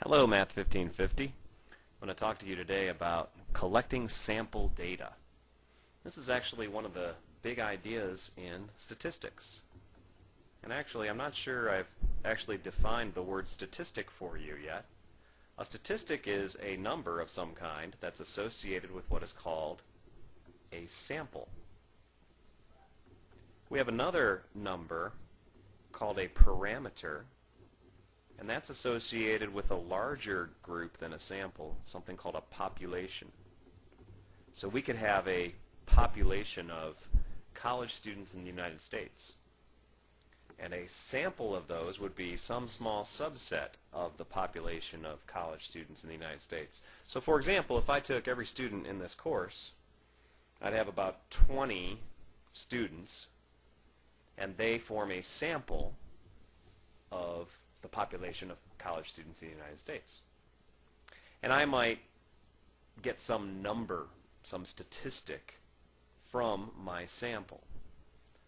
Hello, Math 1550. I'm going to talk to you today about collecting sample data. This is actually one of the big ideas in statistics. And actually, I'm not sure I've actually defined the word statistic for you yet. A statistic is a number of some kind that's associated with what is called a sample. We have another number called a parameter, and that's associated with a larger group than a sample, something called a population. So we could have a population of college students in the United States, and a sample of those would be some small subset of the population of college students in the United States. So for example, if I took every student in this course, I'd have about 20 students, and they form a sample of the population of college students in the United States. And I might get some number, some statistic from my sample.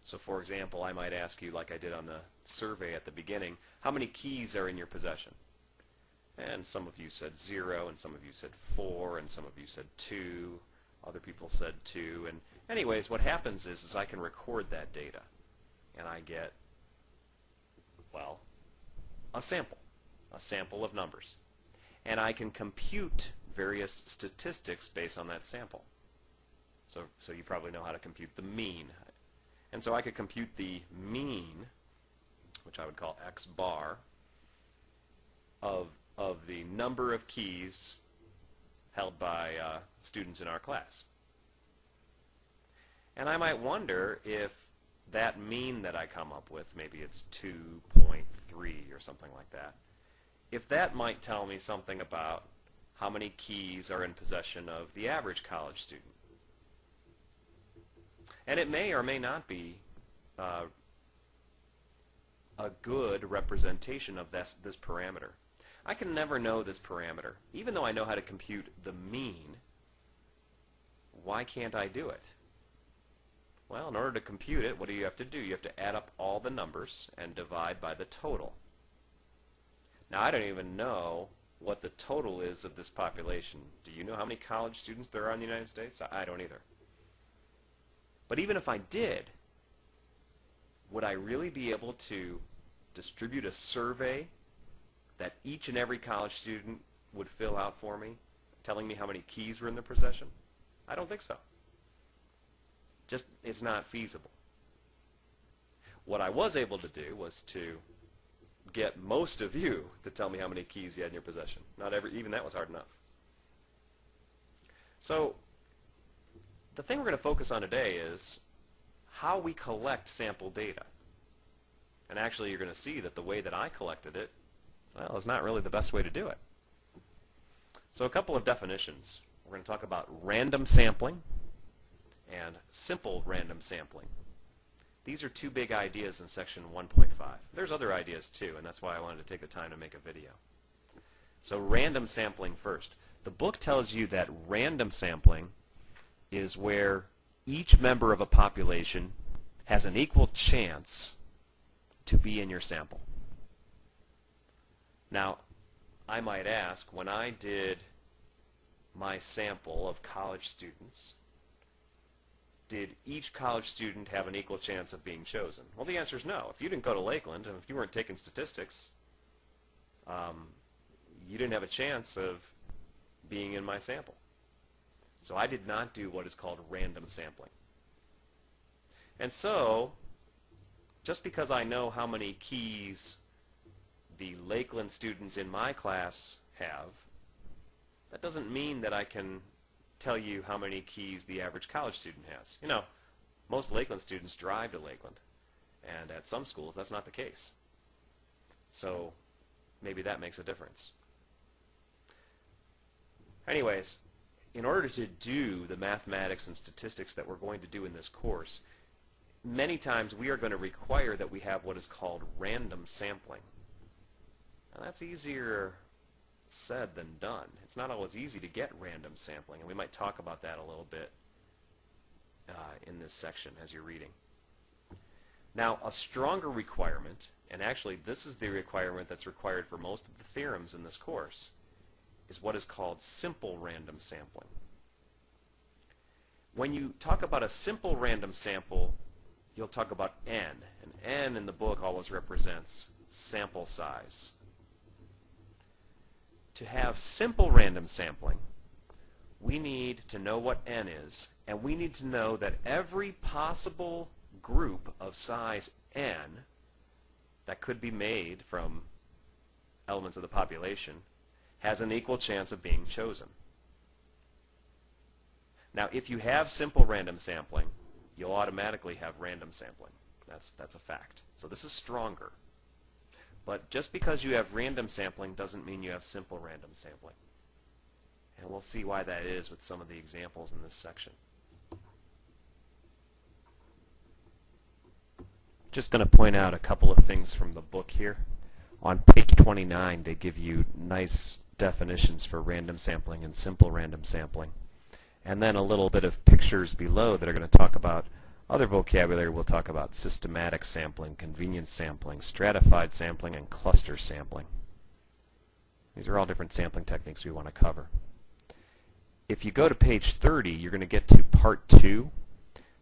So for example, I might ask you, like I did on the survey at the beginning, how many keys are in your possession? And some of you said 0, and some of you said 4, and some of you said 2, other people said 2, and anyways, what happens is I can record that data, and I get, well, a sample of numbers. And I can compute various statistics based on that sample. So you probably know how to compute the mean. And so I could compute the mean, which I would call x bar, of the number of keys held by students in our class. And I might wonder if that mean that I come up with, maybe it's 2.3 or something like that, if that might tell me something about how many keys are in possession of the average college student. And it may or may not be a good representation of this parameter. I can never know this parameter. Even though I know how to compute the mean, why can't I do it? Well, in order to compute it, what do you have to do? You have to add up all the numbers and divide by the total. Now, I don't even know what the total is of this population. Do you know how many college students there are in the United States? I don't either. But even if I did, would I really be able to distribute a survey that each and every college student would fill out for me, telling me how many keys were in their possession? I don't think so. Just, it's not feasible. What I was able to do was to get most of you to tell me how many keys you had in your possession. Even that was hard enough. So the thing we're going to focus on today is how we collect sample data. And actually you're going to see that the way that I collected it, well, is not really the best way to do it. So a couple of definitions. We're going to talk about random sampling and simple random sampling. These are two big ideas in section 1.5. There's other ideas too, and that's why I wanted to take the time to make a video. So random sampling first. The book tells you that random sampling is where each member of a population has an equal chance to be in your sample. Now, I might ask, when I did my sample of college students, did each college student have an equal chance of being chosen? Well, the answer is no. If you didn't go to Lakeland, and if you weren't taking statistics, you didn't have a chance of being in my sample. So I did not do what is called random sampling. And so, just because I know how many keys the Lakeland students in my class have, that doesn't mean that I can tell you how many keys the average college student has. You know, most Lakeland students drive to Lakeland, and at some schools that's not the case. So maybe that makes a difference. Anyways, in order to do the mathematics and statistics that we're going to do in this course, many times we are going to require that we have what is called random sampling. Now that's easier said than done. It's not always easy to get random sampling, and we might talk about that a little bit in this section as you're reading. Now, a stronger requirement, and actually this is the requirement that's required for most of the theorems in this course, is what is called simple random sampling. When you talk about a simple random sample, you'll talk about n, and n in the book always represents sample size. To have simple random sampling, we need to know what n is, and we need to know that every possible group of size n that could be made from elements of the population has an equal chance of being chosen. Now, if you have simple random sampling, you'll automatically have random sampling. That's a fact. So this is stronger. But just because you have random sampling doesn't mean you have simple random sampling. And we'll see why that is with some of the examples in this section. Just going to point out a couple of things from the book here. On page 29, they give you nice definitions for random sampling and simple random sampling. And then a little bit of pictures below that are going to talk about other vocabulary. We'll talk about systematic sampling, convenience sampling, stratified sampling, and cluster sampling. These are all different sampling techniques we want to cover. If you go to page 30, you're going to get to part 2,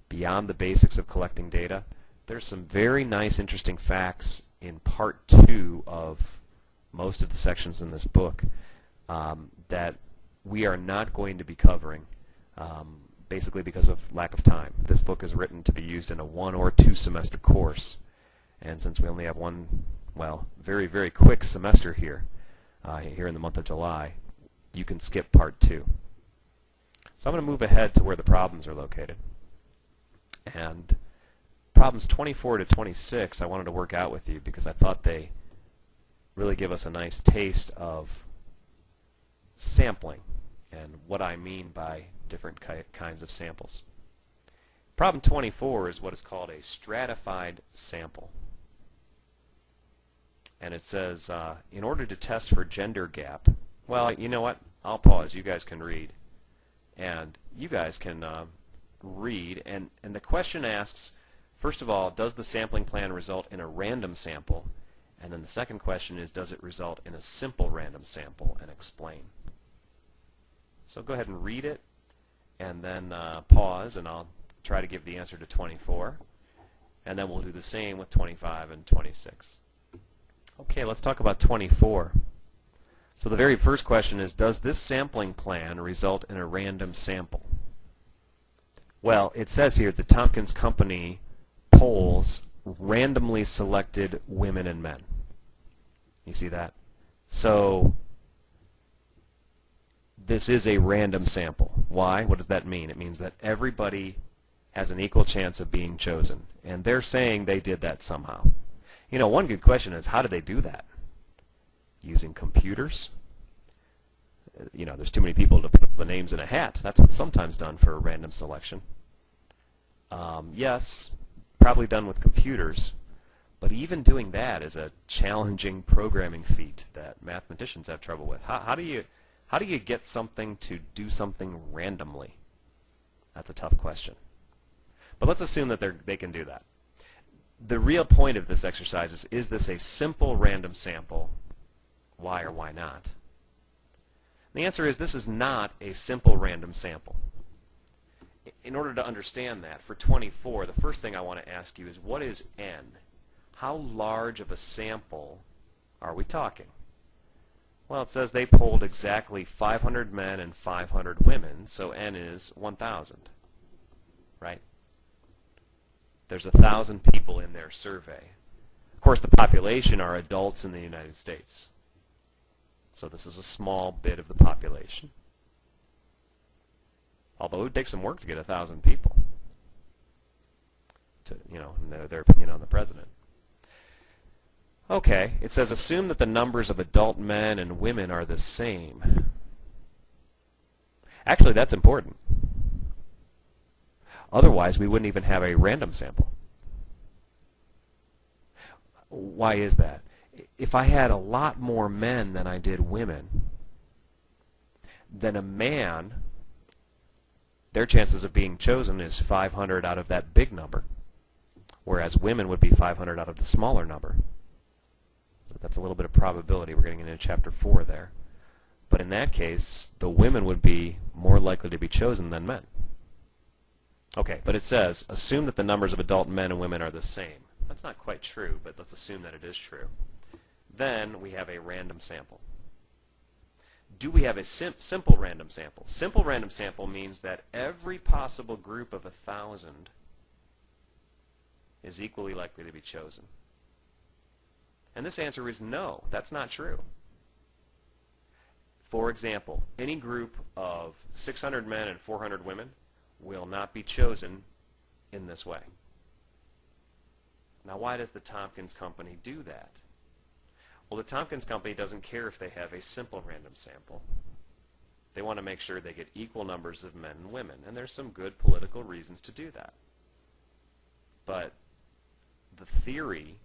Beyond the Basics of Collecting Data. There's some very nice, interesting facts in part 2 of most of the sections in this book that we are not going to be covering, basically because of lack of time. This book is written to be used in a 1 or 2 semester course, and since we only have one, well, very, very quick semester here in the month of July, you can skip part 2. So I'm going to move ahead to where the problems are located. And problems 24 to 26 I wanted to work out with you because I thought they really give us a nice taste of sampling and what I mean by different kinds of samples. Problem 24 is what is called a stratified sample. And it says, in order to test for gender gap, well, you know what? I'll pause. You guys can read. And you guys can read. And the question asks, first of all, does the sampling plan result in a random sample? And then the second question is, does it result in a simple random sample? And explain. So go ahead and read it, and then pause, and I'll try to give the answer to 24. And then we'll do the same with 25 and 26. Okay, let's talk about 24. So the very first question is, does this sampling plan result in a random sample? Well, it says here the Tompkins Company polls randomly selected women and men. You see that? So this is a random sample. Why? What does that mean? It means that everybody has an equal chance of being chosen. And they're saying they did that somehow. You know, one good question is, how did they do that? Using computers? You know, there's too many people to put the names in a hat. That's what's sometimes done for a random selection. Yes, probably done with computers, but even doing that is a challenging programming feat that mathematicians have trouble with. How do you get something to do something randomly? That's a tough question. But let's assume that they can do that. The real point of this exercise is this a simple random sample? Why or why not? The answer is this is not a simple random sample. In order to understand that, for 24, the first thing I want to ask you is, what is n? How large of a sample are we talking? Well, it says they polled exactly 500 men and 500 women, so n is 1,000, right? There's 1,000 people in their survey. Of course, the population are adults in the United States. So this is a small bit of the population. Although it would take some work to get 1,000 people to, you know, their opinion on the president. Okay, it says assume that the numbers of adult men and women are the same. Actually, that's important. Otherwise, we wouldn't even have a random sample. Why is that? If I had a lot more men than I did women, then a man, their chances of being chosen is 500 out of that big number. whereas women would be 500 out of the smaller number. So that's a little bit of probability. We're getting into chapter 4 there. But in that case, the women would be more likely to be chosen than men. Okay, but it says, assume that the numbers of adult men and women are the same. That's not quite true, but let's assume that it is true. Then we have a random sample. Do we have a simple random sample? Simple random sample means that every possible group of 1,000 is equally likely to be chosen. And this answer is no, that's not true. For example, any group of 600 men and 400 women will not be chosen in this way. Now, why does the Tompkins Company do that? Well, the Tompkins Company doesn't care if they have a simple random sample. They want to make sure they get equal numbers of men and women, and there's some good political reasons to do that. But the theory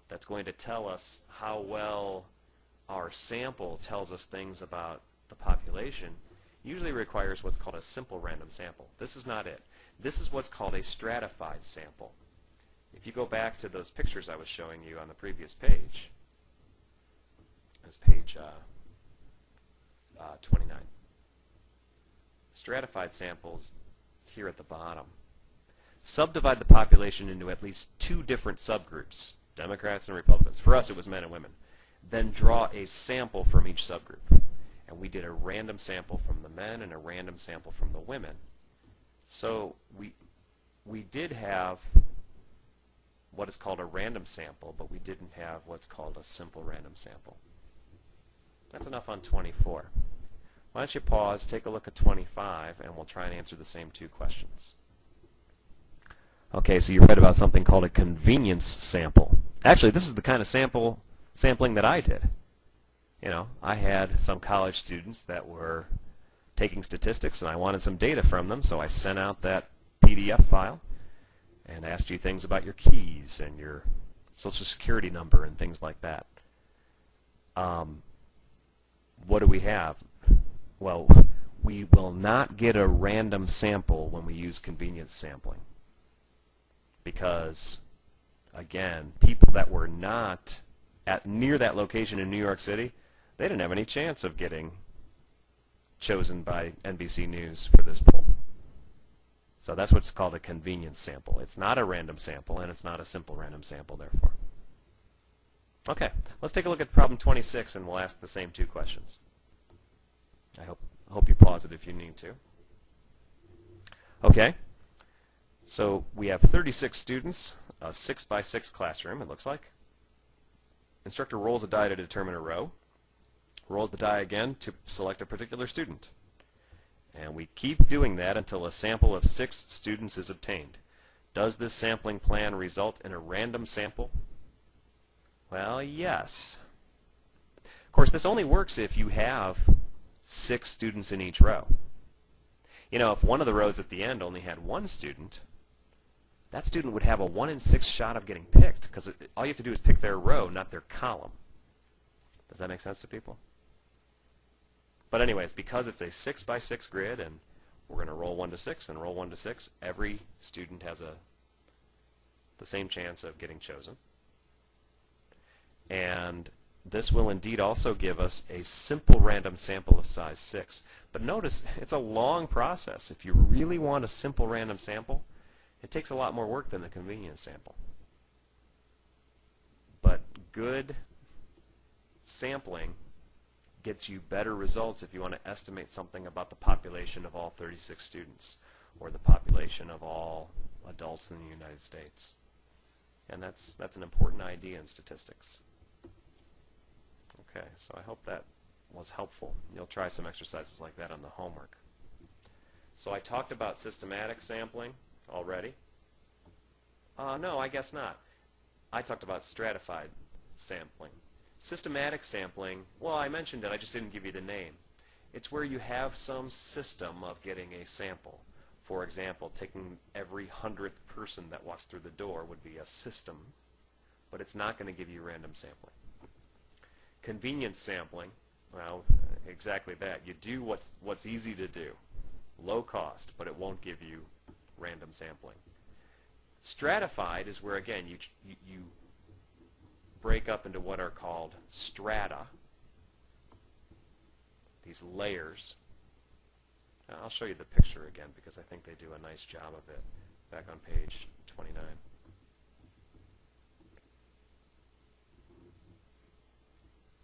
that's going to tell us how well our sample tells us things about the population usually requires what's called a simple random sample. This is not it. This is what's called a stratified sample. If you go back to those pictures I was showing you on the previous page, it's page 29. Stratified samples here at the bottom subdivide the population into at least two different subgroups, Democrats and Republicans. For us, it was men and women. Then draw a sample from each subgroup. And we did a random sample from the men and a random sample from the women. So we did have what is called a random sample, but we didn't have what's called a simple random sample. That's enough on 24. Why don't you pause, take a look at 25, and we'll try and answer the same two questions. Okay, so you read about something called a convenience sample. Actually, this is the kind of sampling that I did. You know, I had some college students that were taking statistics, and I wanted some data from them, so I sent out that PDF file and asked you things about your keys and your social security number and things like that. What do we have? Well, we will not get a random sample when we use convenience sampling because, again, people that were not near that location in New York City, they didn't have any chance of getting chosen by NBC News for this poll. So that's what's called a convenience sample. It's not a random sample, and it's not a simple random sample, therefore. Okay, let's take a look at problem 26, and we'll ask the same two questions. I hope you pause it if you need to. Okay, so we have 36 students, a 6x6 classroom, it looks like. Instructor rolls a die to determine a row, rolls the die again to select a particular student. And we keep doing that until a sample of 6 students is obtained. Does this sampling plan result in a random sample? Well, yes. Of course, this only works if you have 6 students in each row. You know, if one of the rows at the end only had 1 student, that student would have a 1 in 6 shot of getting picked because all you have to do is pick their row, not their column. Does that make sense to people? But anyways, because it's a 6x6 grid and we're going to roll 1 to 6 and roll 1 to 6, every student has the same chance of getting chosen. And this will indeed also give us a simple random sample of size 6. But notice, it's a long process. If you really want a simple random sample, it takes a lot more work than the convenience sample. But good sampling gets you better results if you want to estimate something about the population of all 36 students or the population of all adults in the United States. And that's an important idea in statistics. Okay, so I hope that was helpful. You'll try some exercises like that on the homework. So I talked about systematic sampling already. No, I guess not. I talked about stratified sampling. Systematic sampling, well, I mentioned it, I just didn't give you the name. It's where you have some system of getting a sample. For example, taking every 100th person that walks through the door would be a system, but it's not going to give you random sampling. Convenience sampling, well, exactly that. You do what's easy to do, low cost, but it won't give you random sampling. Stratified is where, again, you break up into what are called strata, these layers. Now, I'll show you the picture again because I think they do a nice job of it back on page 29.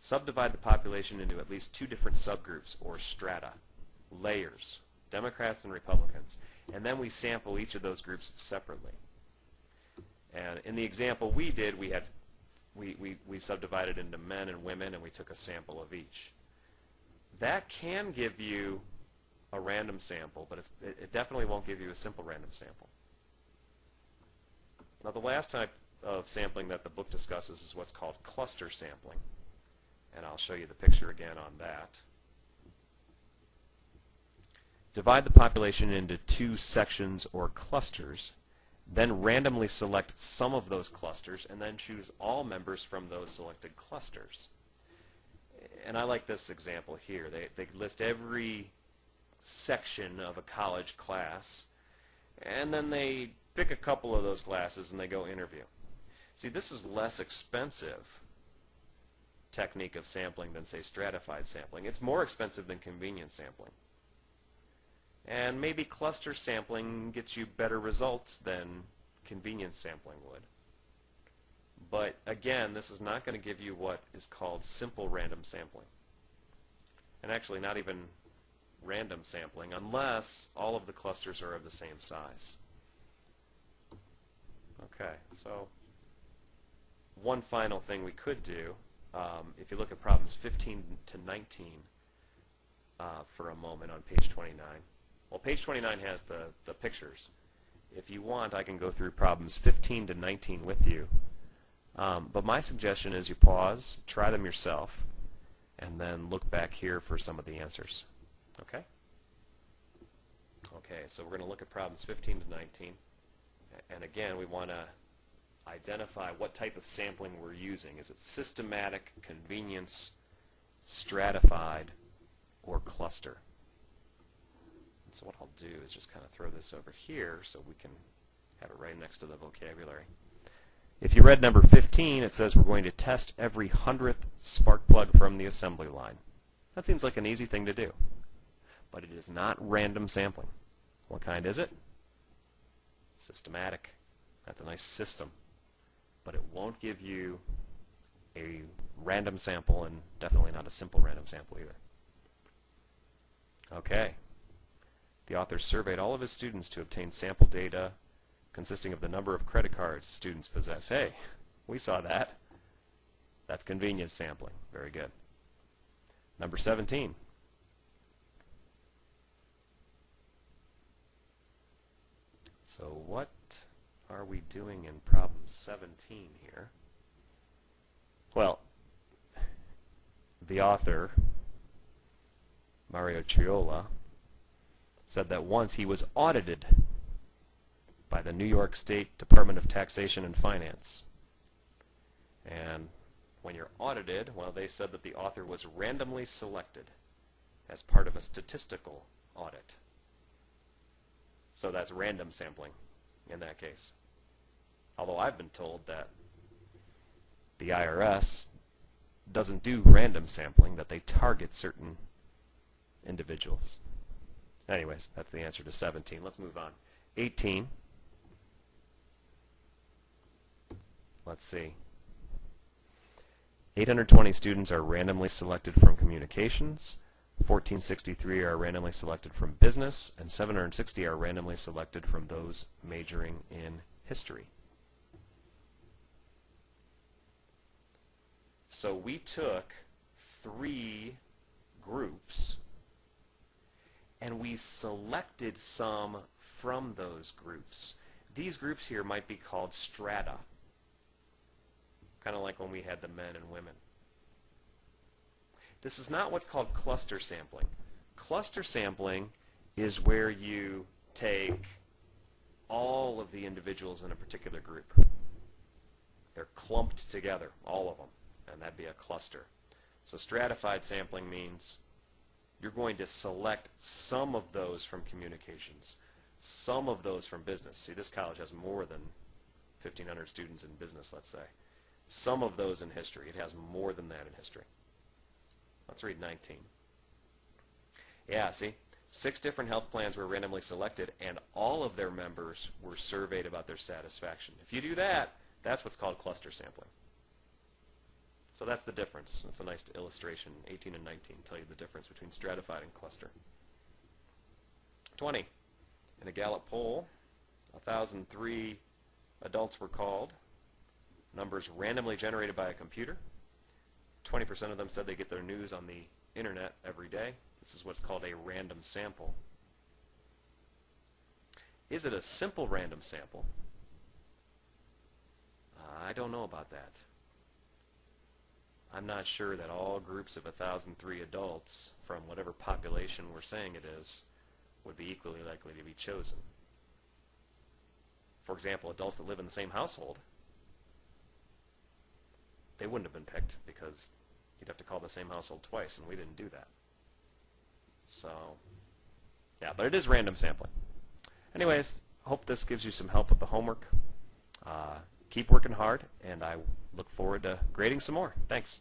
Subdivide the population into at least two different subgroups or strata, layers, Democrats and Republicans, and then we sample each of those groups separately. And in the example we did, we subdivided into men and women, and we took a sample of each. That can give you a random sample, but it definitely won't give you a simple random sample. Now, the last type of sampling that the book discusses is what's called cluster sampling, and I'll show you the picture again on that. Divide the population into two sections or clusters, then randomly select some of those clusters, and then choose all members from those selected clusters. And I like this example here. They list every section of a college class, and then they pick a couple of those classes and they go interview. See, this is less expensive technique of sampling than, say, stratified sampling. It's more expensive than convenience sampling. And maybe cluster sampling gets you better results than convenience sampling would. But again, this is not going to give you what is called simple random sampling. And actually not even random sampling unless all of the clusters are of the same size. Okay, so one final thing we could do, if you look at problems 15 to 19 for a moment on page 29. Well, page 29 has the pictures. If you want, I can go through problems 15 to 19 with you. But my suggestion is you pause, try them yourself, and then look back here for some of the answers. Okay? Okay, so we're going to look at problems 15 to 19. And again, we want to identify what type of sampling we're using. Is it systematic, convenience, stratified, or cluster? So what I'll do is just kind of throw this over here so we can have it right next to the vocabulary. If you read number 15, it says we're going to test every 100th spark plug from the assembly line. That seems like an easy thing to do. But it is not random sampling. What kind is it? Systematic. That's a nice system. But it won't give you a random sample, and definitely not a simple random sample either. Okay. The author surveyed all of his students to obtain sample data consisting of the number of credit cards students possess. Hey, we saw that. That's convenience sampling. Very good. Number 17. So what are we doing in problem 17 here? Well, the author, Mario Chiola, said that once he was audited by the New York State Department of Taxation and Finance. And when you're audited, well, they said that the author was randomly selected as part of a statistical audit. So that's random sampling in that case. Although I've been told that the IRS doesn't do random sampling, that they target certain individuals. Anyways, that's the answer to 17. Let's move on. 18. Let's see. 820 students are randomly selected from communications, 1463 are randomly selected from business, and 760 are randomly selected from those majoring in history. So we took 3 groups and we selected some from those groups. These groups here might be called strata, kind of like when we had the men and women. This is not what's called cluster sampling. Cluster sampling is where you take all of the individuals in a particular group. They're clumped together, all of them, and that'd be a cluster. So stratified sampling means you're going to select some of those from communications, some of those from business. See, this college has more than 1,500 students in business, let's say. Some of those in history. It has more than that in history. Let's read 19. Yeah, see? 6 different health plans were randomly selected, and all of their members were surveyed about their satisfaction. If you do that, that's what's called cluster sampling. So that's the difference. That's a nice illustration. 18 and 19 tell you the difference between stratified and cluster. 20. In a Gallup poll, 1,003 adults were called. Numbers randomly generated by a computer. 20% of them said they get their news on the internet every day. This is what's called a random sample. Is it a simple random sample? I don't know about that. I'm not sure that all groups of 1,003 adults from whatever population we're saying it is would be equally likely to be chosen. For example, adults that live in the same household, they wouldn't have been picked because you'd have to call the same household twice, and we didn't do that. So, yeah, but it is random sampling. Anyways, hope this gives you some help with the homework. Keep working hard, and I look forward to grading some more. Thanks.